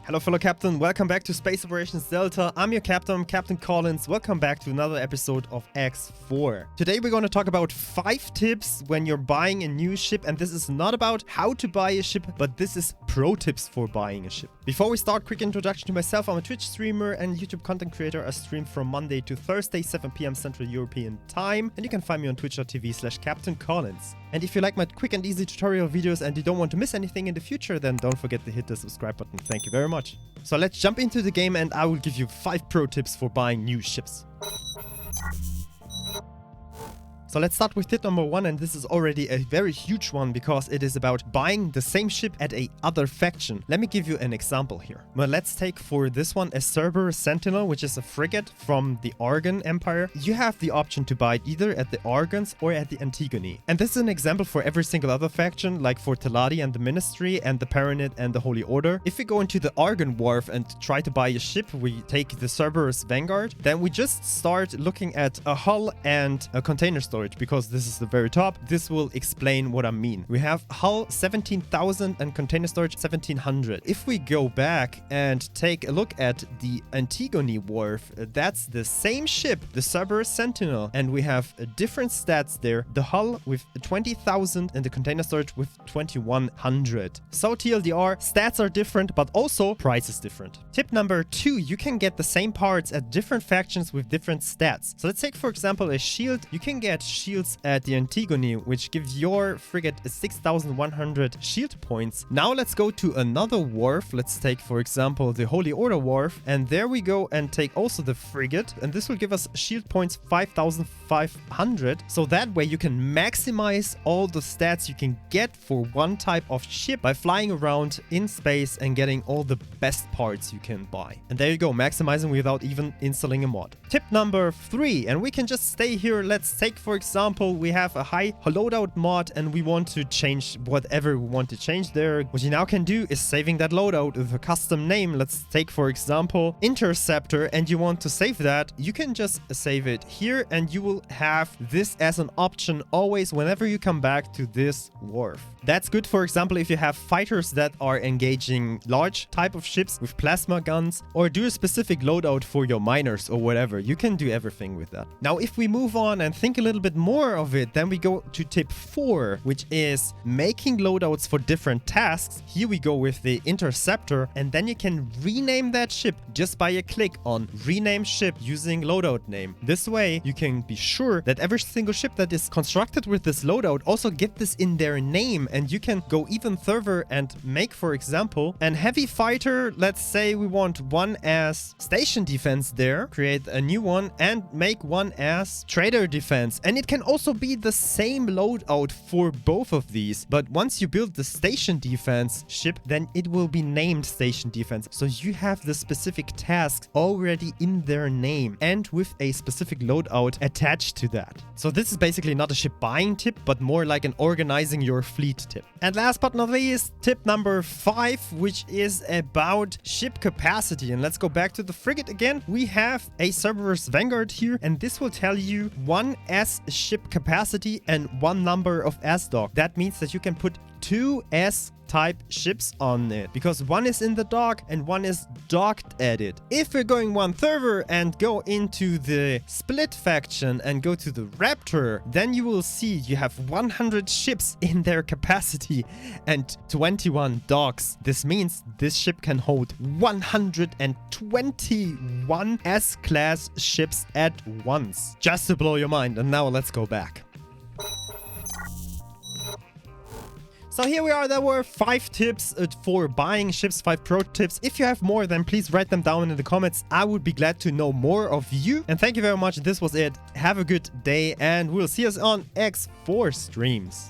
Hello fellow captain, welcome back to Space Operations Delta. I'm your captain, Captain Collins. Welcome back to another episode of X4. Today we're going to talk about 5 tips when you're buying a new ship, and this is not about how to buy a ship, but this is pro tips for buying a ship. Before we start, quick introduction to myself. I'm a Twitch streamer and YouTube content creator. I stream from Monday to Thursday, 7 PM Central European Time, and you can find me on twitch.tv/Captain Collins. And if you like my quick and easy tutorial videos and you don't want to miss anything in the future, then don't forget to hit the subscribe button. Thank you very much. So let's jump into the game and I will give you 5 pro tips for buying new ships. So let's start with tip number 1, and this is already a very huge one because it is about buying the same ship at a other faction. Let me give you an example here. Well, let's take for this one a Cerberus Sentinel, which is a frigate from the Argon Empire. You have the option to buy it either at the Argons or at the Antigone. And this is an example for every single other faction, like for Teladi and the Ministry and the Paranid and the Holy Order. If we go into the Argon Wharf and try to buy a ship, we take the Cerberus Vanguard, then we just start looking at a hull and a container storage, because this is the very top. This will explain what I mean. We have hull 17,000 and container storage 1700. If we go back and take a look at the Antigone Wharf, that's the same ship, the Cerberus Sentinel, and we have different stats there. The hull with 20,000 and the container storage with 2100. So TLDR, stats are different, but also price is different. Tip number 2, you can get the same parts at different factions with different stats. So let's take, for example, a shield. You can get shields at the Antigone, which gives your frigate 6,100 shield points. Now let's go to another wharf. Let's take, for example, the Holy Order Wharf, and there we go and take also the frigate, and this will give us shield points 5,500. So that way you can maximize all the stats you can get for one type of ship by flying around in space and getting all the best parts you can buy. And there you go, maximizing without even installing a mod. Tip number 3, and we can just stay here. Let's take, for example, we have a high loadout mod and we want to change whatever we want to change there. What you now can do is saving that loadout with a custom name. Let's take, for example, Interceptor, and you want to save that. You can just save it here and you will have this as an option always whenever you come back to this wharf. That's good, for example, if you have fighters that are engaging large type of ships with plasma guns, or do a specific loadout for your miners or whatever. You can do everything with that. Now, if we move on and think a little bit more of it, then we go to tip 4, which is making loadouts for different tasks. Here we go with the Interceptor, and then you can rename that ship just by a click on rename ship using loadout name. This way you can be sure that every single ship that is constructed with this loadout also get this in their name, and you can go even further and make, for example, an heavy fighter. Let's say we want one as station defense there, create a new one and make one as trader defense, and it can also be the same loadout for both of these. But once you build the station defense ship, then it will be named station defense, so you have the specific tasks already in their name and with a specific loadout attached to that. So this is basically not a ship buying tip, but more like an organizing your fleet tip. And last but not least, tip number 5, which is about ship capacity. And let's go back to the frigate again. We have a Cerberus Vanguard here, and this will tell you 1 S ship capacity and 1 number of S dock. That means that you can put 2 S type ships on it, because one is in the dock and one is docked at it. If we're going one further and go into the split faction and go to the Raptor, then you will see you have 100 ships in their capacity and 21 docks. This means this ship can hold 121 S-class ships at once. Just to blow your mind. And now let's go back. So here we are. There were 5 tips for buying ships, 5 pro tips. If you have more, then please write them down in the comments. I would be glad to know more of you. And thank you very much. This was it. Have a good day, and we'll see us on X4 streams.